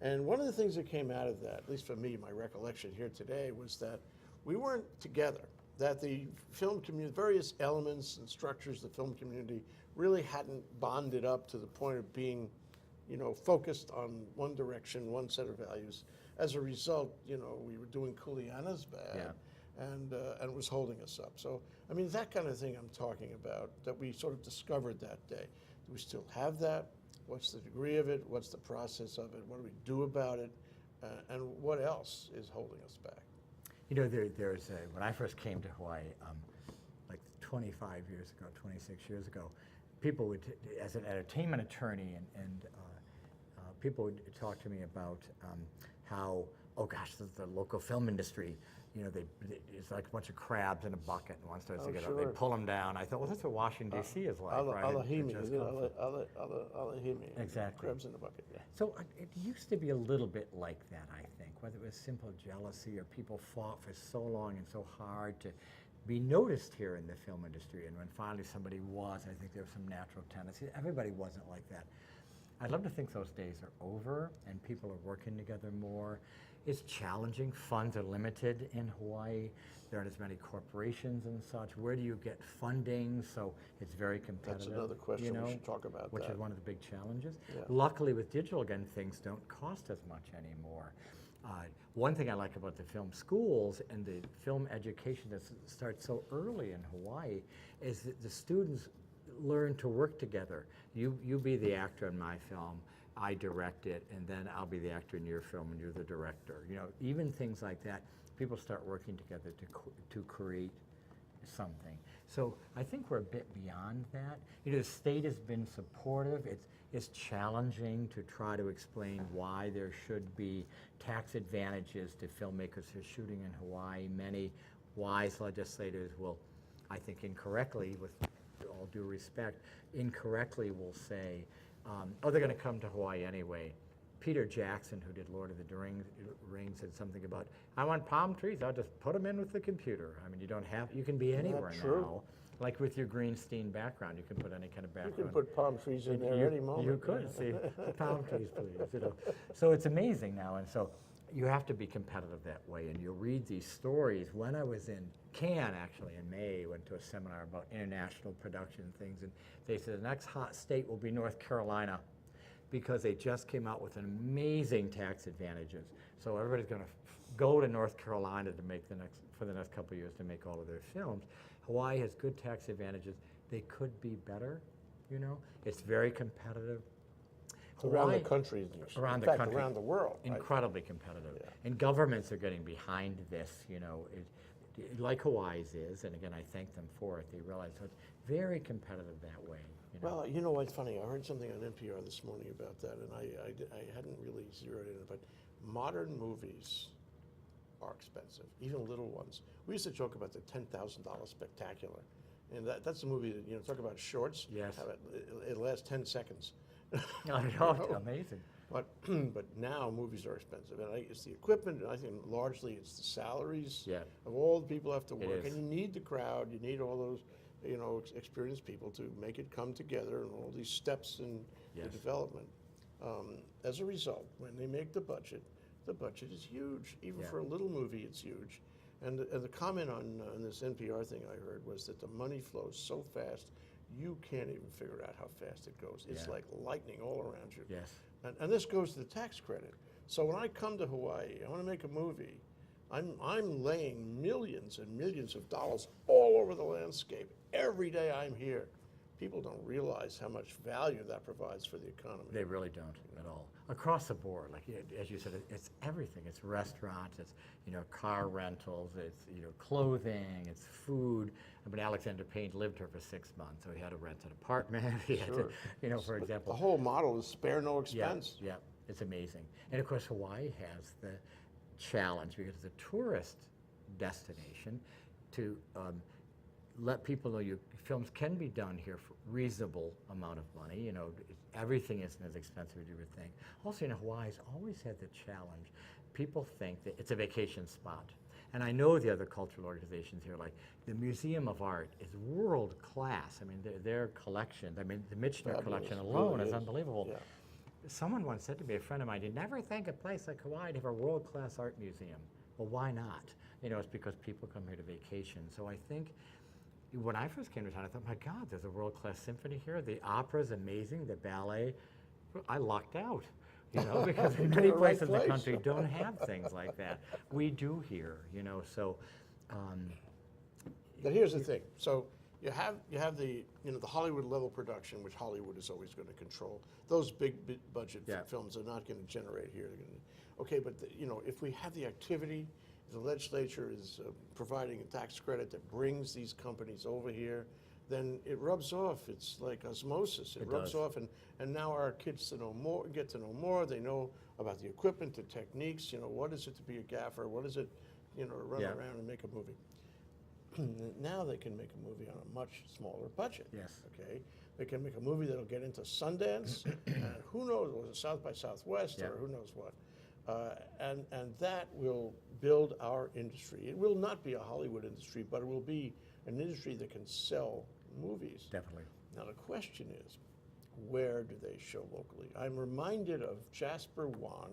And one of the things that came out of that, at least for me, my recollection here today, was that we weren't together, that the film community, various elements and structures of the film community really hadn't bonded up to the point of being, focused on one direction, one set of values. As a result, we were doing Kuleana's bad, and it was holding us up. So, I mean, that kind of thing I'm talking about, that we sort of discovered that day. Do we still have that? What's the degree of it? What's the process of it? What do we do about it? And what else is holding us back? There's when I first came to Hawaii, like 25 years ago, 26 years ago, people would, as an entertainment attorney, and people would talk to me about how, oh gosh, the local film industry, it's like a bunch of crabs in a bucket, and one starts to get up, they pull them down. I thought, well, that's what Washington, D.C. is like, right? Exactly. Crabs in a bucket, yeah. So it used to be a little bit like that, I think, whether it was simple jealousy or people fought for so long and so hard to be noticed here in the film industry, and when finally somebody was, I think there was some natural tendency. Everybody wasn't like that. I'd love to think those days are over and people are working together more. It's challenging. Funds are limited in Hawaii. There aren't as many corporations and such. Where do you get funding? So it's very competitive. That's another question we should talk about. Which is one of the big challenges. Yeah. Luckily, with digital, again, things don't cost as much anymore. One thing I like about the film schools and the film education that starts so early in Hawaii is that the students learn to work together. You be the actor in my film, I direct it, and then I'll be the actor in your film and you're the director. Even things like that, people start working together to create something. So I think we're a bit beyond that. The state has been supportive. It's challenging to try to explain why there should be tax advantages to filmmakers who are shooting in Hawaii. Many wise legislators will, I think incorrectly, with all due respect, incorrectly will say, oh, they're going to come to Hawaii anyway. Peter Jackson, who did Lord of the Rings, said something about, I want palm trees, I'll just put them in with the computer. I mean, you can be anywhere now. Like with your Greenstein background, you can put any kind of background. You can put palm trees in there any moment. You could, see, palm trees, please. So it's amazing now, and so you have to be competitive that way, and you'll read these stories. When I was in Cannes, actually, in May, went to a seminar about international production and things, and they said the next hot state will be North Carolina, because they just came out with an amazing tax advantages. So everybody's going to go to North Carolina to make for the next couple of years to make all of their films. Hawaii has good tax advantages. They could be better, It's very competitive. Around the country. Around the country. Around the world. Incredibly competitive. Yeah. And governments are getting behind this, like Hawaii's is, and again, I thank them for it. They realize it's very competitive that way. Well, what's funny? I heard something on NPR this morning about that, and I hadn't really zeroed in, but modern movies are expensive, even little ones. We used to joke about the $10,000 spectacular, and that's a movie that, talk about shorts. Yes. It lasts 10 seconds. Amazing. But now movies are expensive, and it's the equipment, and I think largely it's the salaries of all the people who have to work, and you need the crowd, you need all those experienced people to make it come together, and all these steps in the development. As a result, when they make the budget is huge. Even for a little movie, it's huge. And the comment on this NPR thing I heard was that the money flows so fast, you can't even figure out how fast it goes. It's like lightning all around you. Yes. And this goes to the tax credit. So when I come to Hawaii, I want to make a movie. I'm laying millions and millions of dollars all over the landscape. Every day I'm here. People don't realize how much value that provides for the economy. They really don't at all. Across the board, like as you said, it's everything. It's restaurants, it's car rentals, it's clothing, it's food. I mean, Alexander Payne lived here for 6 months, so he had to rent an apartment. He had to, for example. The whole model is spare no expense. Yeah, it's amazing. And of course, Hawaii has the challenge, because it's a tourist destination, to let people know your films can be done here for reasonable amount of money. Everything isn't as expensive as you would think. Also, Hawaii's always had the challenge. People think that it's a vacation spot. And I know the other cultural organizations here, like the Museum of Art is world class. I mean, their collection, I mean, the Michener Fabulous. collection alone Really is is. unbelievable. Yeah. Someone once said to me, a friend of mine, you'd never think a place like Hawaii would have a world-class art museum. Well, why not? You know, it's because people come here to vacation. So I think when I first came to town, I thought, my God, there's a world-class symphony here. The opera's amazing, the ballet. I lucked out, you know, because You're many in the right places in the place. country don't have things like that. We do here, you know, so. But here's the thing. So you have the the Hollywood level production, which Hollywood is always going to control. Those big budget Yeah. films are not going to generate here. Okay, but if we have the activity, the legislature is providing a tax credit that brings these companies over here, then it rubs off. It's like osmosis. It rubs does. off, and now our kids get to know more. They know about the equipment, the techniques. What is it to be a gaffer? What is it, to run Yeah. around and make a movie? Now they can make a movie on a much smaller budget. Yes. Okay. They can make a movie that'll get into Sundance, and who knows, or South by Southwest, Yeah. or who knows what. And that will build our industry. It will not be a Hollywood industry, but it will be an industry that can sell movies. Definitely. Now the question is, where do they show locally? I'm reminded of Jasper Wan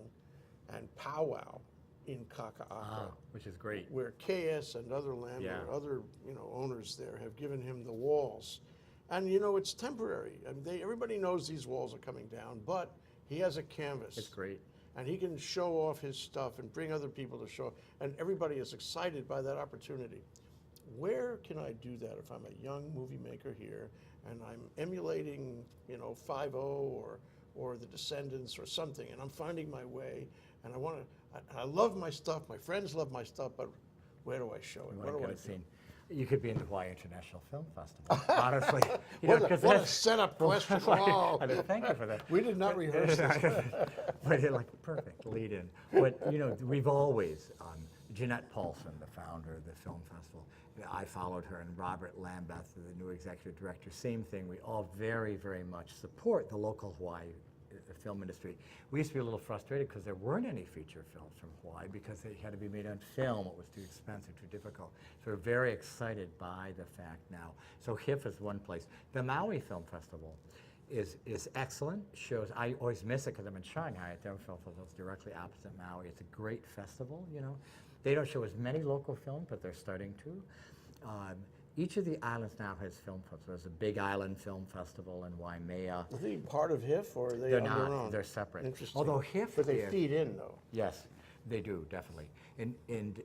and Powwow in Kaka'ako, Which is great. where KS and other landlords, Yeah. other owners there have given him the walls, and it's temporary. I mean, everybody knows these walls are coming down, but he has a canvas. It's great. And he can show off his stuff and bring other people to show, and everybody is excited by that opportunity. Where can I do that if I'm a young movie maker here and I'm emulating, 5-0 or The Descendants or something, and I'm finding my way, and I love my stuff, my friends love my stuff, but where do I show it? You What want do to I get a do? scene. You could be in the Hawaii International Film Festival, honestly. What a 'cause what a that's- setup question. Oh. I mean, thank you for that. We did not rehearse this. But you're like, perfect, lead in. But, we've always, Jeanette Paulson, the founder of the film festival, I followed her, and Robert Lambeth, the new executive director, same thing. We all very, very much support the local Hawaii film industry. We used to be a little frustrated because there weren't any feature films from Hawaii because they had to be made on film. It was too expensive, too difficult. So we're very excited by the fact now. So HIFF is one place. The Maui Film Festival is excellent. Shows, I always miss it because I'm in Shanghai at their film festival. It's directly opposite Maui. It's a great festival, They don't show as many local films, but they're starting to. Each of the islands now has film festivals. There's a Big Island Film Festival in Waimea. Are they part of HIFF, or are they They're on their not. own? They're separate. Interesting. Although HIFF But they is- feed in, though. Yes, they do, definitely. And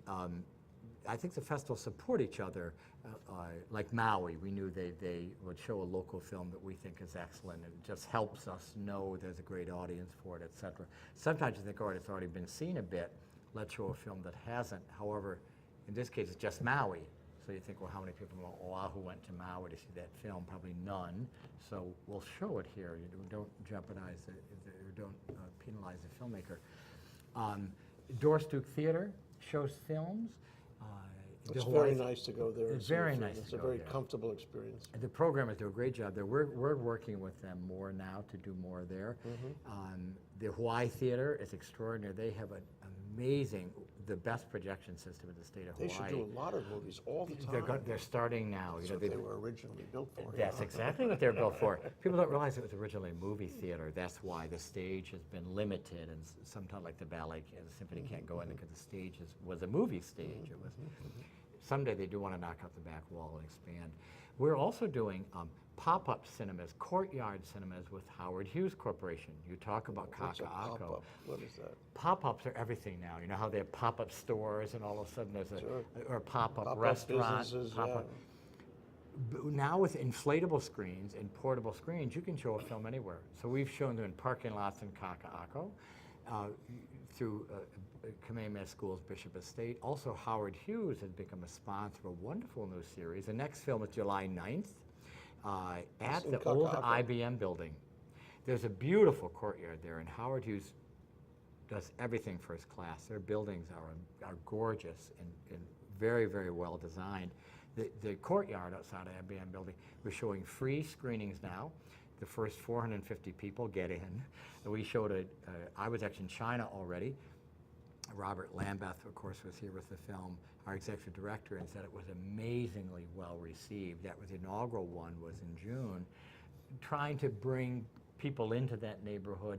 I think the festivals support each other. Like Maui, we knew they would show a local film that we think is excellent. It just helps us know there's a great audience for it, et cetera. Sometimes you think, all right, it's already been seen a bit. Let's show a film that hasn't. However, in this case, it's just Maui. So you think, well, how many people from Oahu went to Maui to see that film? Probably none. So we'll show it here. You don't jeopardize it, or don't penalize the filmmaker. Doris Duke Theater shows films. The It's Hawaii- very nice to go there. and It's see a very film. nice to It's a go very there. comfortable experience. The programmers do a great job there. We're working with them more now to do more there. Mm-hmm. The Hawaii Theater is extraordinary. They have an amazing, the best projection system in the state of They Hawaii. should do a lot of movies all the time. They're starting now. That's what they were originally built for. That's exactly what they're built for. People don't realize it was originally a movie theater. That's why the stage has been limited, and sometimes like the ballet, the symphony can't go in because the stage was a movie stage. It was. Someday they do want to knock out the back wall and expand. We're also doing pop-up cinemas, courtyard cinemas with Howard Hughes Corporation. You talk about What's a Kaka'ako. pop-up? What is that? Pop-ups are everything now. You know how they have pop-up stores and all of a sudden there's Sure. or a pop-up Pop-up restaurant. businesses, pop-up. Now with inflatable screens and portable screens, you can show a film anywhere. So we've shown them in parking lots in Kaka'ako, through Kamehameha Schools, Bishop Estate. Also, Howard Hughes has become a sponsor of a wonderful new series. The next film is July 9th at in the old Kaka'ako. IBM building. There's a beautiful courtyard there, and Howard Hughes does everything first class. Their buildings are gorgeous and very, very well designed. The courtyard outside of IBM building, we're showing free screenings now. The first 450 people get in. And we showed I was actually in China already. Robert Lambeth, of course, was here with the film, our executive director, and said it was amazingly well received. That was the inaugural one, was in June, trying to bring people into that neighborhood,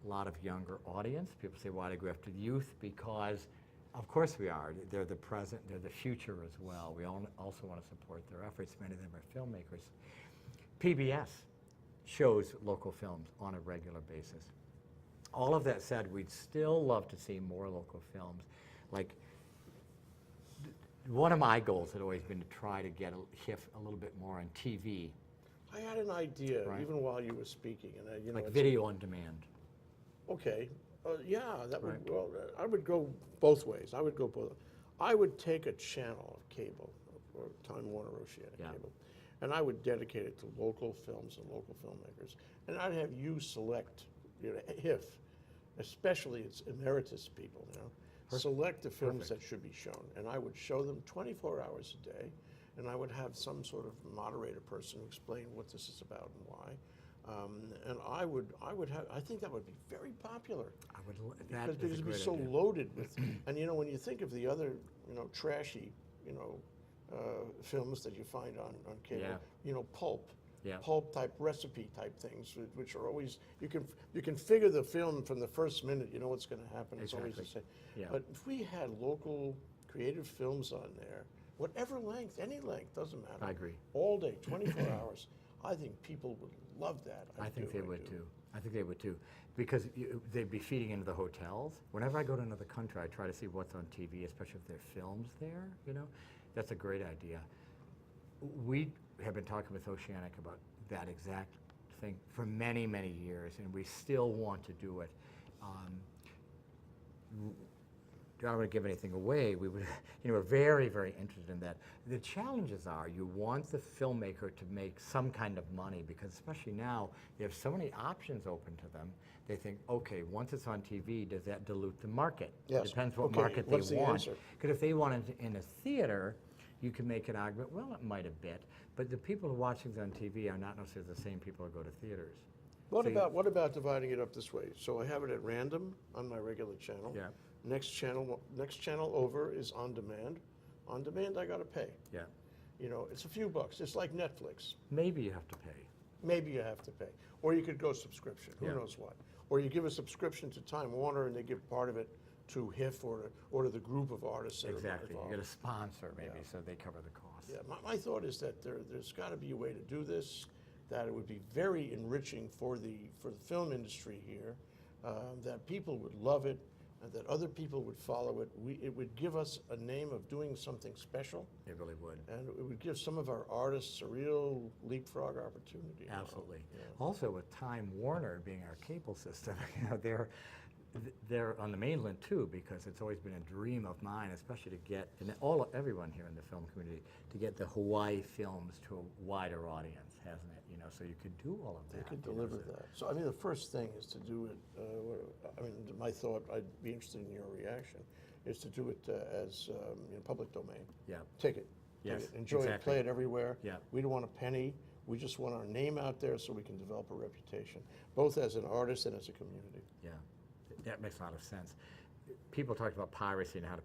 a lot of younger audience. People say, why do I go after the youth? Because, of course we are. They're the present, they're the future as well. We also want to support their efforts. Many of them are filmmakers. PBS shows local films on a regular basis. All of that said, we'd still love to see more local films. Like, one of my goals had always been to try to get HIFF a little bit more on TV, I had an idea, Right. even while you were speaking, and you know, like it's- video on demand. Okay, yeah, that would, Right. well, I would go both ways. I would go both. I would take a channel of cable, or Time Warner Oceanic Yeah. cable, and I would dedicate it to local films and local filmmakers. And I'd have you select, you know, HIFF, especially its emeritus people, you know, select the films that should be shown. And I would show them 24 hours a day, and I would have some sort of moderator person who explain what this is about and why. And I think that would be very popular. That Because is a it'd be great so idea. loaded with, and you know, when you think of the other, you know, trashy, you know, films that you find on cable, Yeah. you know, Yeah. pulp type recipe type things, which are always, you can figure the film from the first minute, you know what's going to happen. It's always the same. Yeah. But if we had local creative films on there, whatever length, any length, doesn't matter. I agree. All day, 24 hours. I think people would love that. I think they would do. too. I think they would too. Because they'd be feeding into the hotels. Whenever I go to another country, I try to see what's on TV, especially if there are films there, you know? That's a great idea. We have been talking with Oceanic about that exact thing for many, many years, and we still want to do it. I don't want to give anything away. We would, you know, we're very, very interested in that. The challenges are you want the filmmaker to make some kind of money, because especially now they have so many options open to them. They think, okay, once it's on TV, does that dilute the market? Yes. Depends what Okay, market what's they the want. answer? Because if they want it in a theater, you can make an argument, well, it might a bit, but the people who watch things on TV are not necessarily the same people who go to theaters. What So you- about dividing it up this way? So I have it at random on my regular channel. Yeah. Next channel over is on demand. On demand, I got to pay. Yeah. You know, it's a few bucks. It's like Netflix. Maybe you have to pay. Maybe you have to pay, or you could go subscription. Who Yeah. knows what? Or you give a subscription to Time Warner, and they give part of it to HIFF or to the group of artists that are Exactly. You involved. get a sponsor maybe, Yeah. so they cover the cost. Yeah, my thought is that there's got to be a way to do this, that it would be very enriching for the film industry here, that people would love it, and that other people would follow it. It would give us a name of doing something special, It really would. and it would give some of our artists a real leapfrog opportunity. you know. Absolutely. Yeah. Also, with Time Warner being our cable system, you know, they're on the mainland too, because it's always been a dream of mine, especially to get, and everyone here in the film community, to get the Hawaii films to a wider audience, hasn't it? You know, so you could do all of that. They could you know, deliver so- that. So, I mean, the first thing is to do it, my thought, I'd be interested in your reaction, is to do it as in public domain. Yeah. Take it. Yes, Take it. Enjoy it, exactly. play it everywhere. Yeah. We don't want a penny. We just want our name out there so we can develop a reputation, both as an artist and as a community. Yeah, that makes a lot of sense. People talked about piracy and how to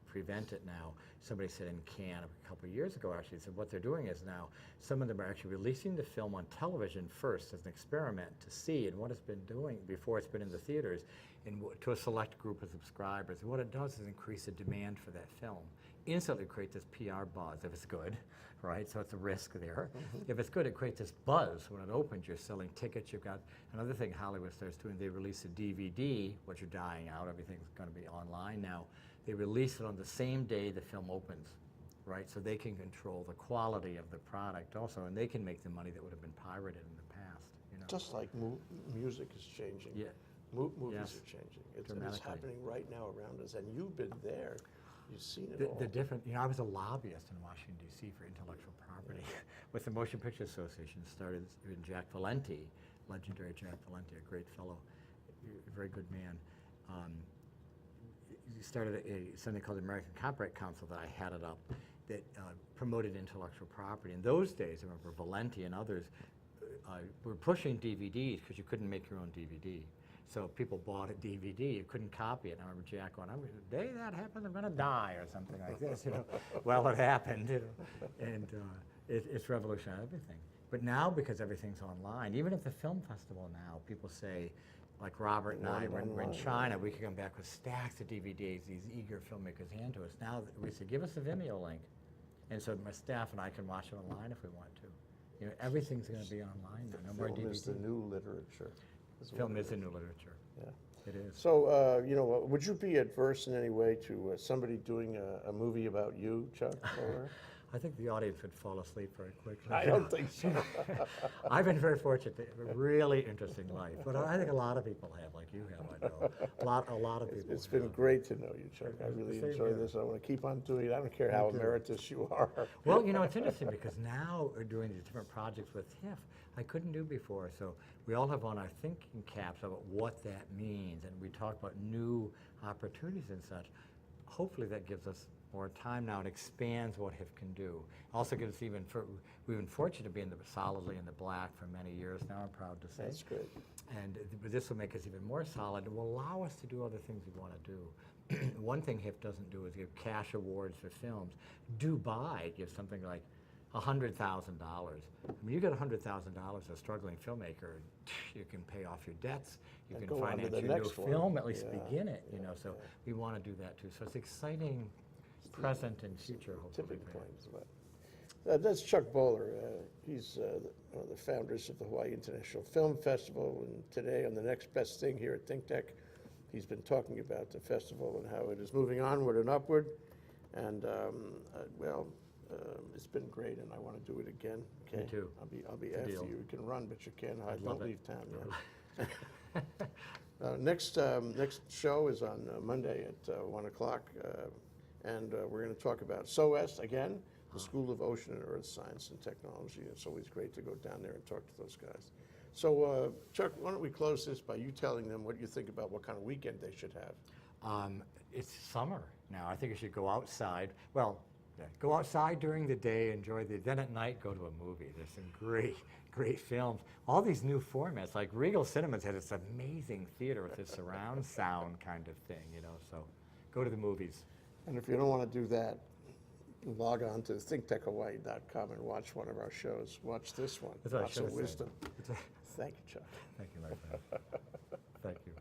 prevent it now. Somebody said in Cannes a couple of years ago, actually, said what they're doing is now some of them are actually releasing the film on television first as an experiment to see and what it's been doing before it's been in the theaters and to a select group of subscribers. And what it does is increase the demand for that film. Instantly create this PR buzz if it's good, right? So it's a risk there. If it's good, it creates this buzz. When it opens, you're selling tickets. You've got another thing Hollywood starts doing. They release a DVD, which are dying out. Everything's going to be online now. They release it on the same day the film opens, right? So they can control the quality of the product also, and they can make the money that would have been pirated in the past. You know? Just like music is changing. Yeah. Movies Yes. are changing. It's Dramatically. happening right now around us, and you've been there. You've seen it all. The different, you know, I was a lobbyist in Washington, D.C. for intellectual property with the Motion Picture Association. Started in Jack Valenti, legendary Jack Valenti, a great fellow, a very good man. He started something called the American Copyright Council that I headed up that promoted intellectual property. In those days, I remember Valenti and others were pushing DVDs because you couldn't make your own DVD. So people bought a DVD. You couldn't copy it. I remember Jack going, the day that happens, I'm going to die, or something like this. Well, it happened, and it's revolutionized everything. But now, because everything's online, even at the film festival now, people say, like Robert and I, we're in China, we could come back with stacks of DVDs these eager filmmakers hand to us. Now we say, give us a Vimeo link. And so my staff and I can watch it online if we want to. Everything's going to be online now, no more Film is the DVD. new literature. Film is the new literature. Yeah. It is. So, would you be adverse in any way to somebody doing a movie about you, Chuck Boller? I think the audience would fall asleep very quickly. I don't think so. I've been very fortunate. A really interesting life, but I think a lot of people have, like you have. I know a lot of people. It's been great to know you, Chuck. I Okay, really same enjoy here. this. I want to keep on doing it. I don't care how Me too. emeritus you are. Well, it's interesting because now we're doing these different projects with HIFF I couldn't do before. So we all have on our thinking caps about what that means, and we talk about new opportunities and such. Hopefully that gives us more time now and expands what HIFF can do. Also gives us we've been fortunate to be solidly in the black for many years now, I'm proud to say. That's great. And this will make us even more solid. It will allow us to do other things we want to do. One thing HIFF doesn't do is give cash awards for films. Dubai gives something like $100,000. I mean, you get $100,000 as a struggling filmmaker, you can pay off your debts, you And can go on to finance the your new next one. film, at least Yeah, begin it, yeah, so yeah. we want to do that too. So it's exciting present and future, hopefully. Tipping points. That's Chuck Boller. He's one of the founders of the Hawaii International Film Festival, and today on The Next Best Thing here at ThinkTech, he's been talking about the festival and how it is moving onward and upward. And it's been great, and I want to do it again. Okay? Me too. I'll be Good after deal. you. You can run, but you can't hide. I'd love Don't it. leave town yet. Next show is on Monday at 1 o'clock, and we're going to talk about SOES again, the School of Ocean and Earth Science and Technology. It's always great to go down there and talk to those guys. So, Chuck, why don't we close this by you telling them what you think about what kind of weekend they should have? It's summer now. I think you should go outside. Well, go outside during the day, enjoy then at night go to a movie. There's some great films. All these new formats, like Regal Cinemas had this amazing theater with this surround sound kind of thing, so go to the movies. And if you don't want to do that, log on to thinktechhawaii.com and watch one of our shows. Watch this one, That's what I Lots should of have said. Wisdom. Thank you, Chuck. Thank you, my friend. Thank you.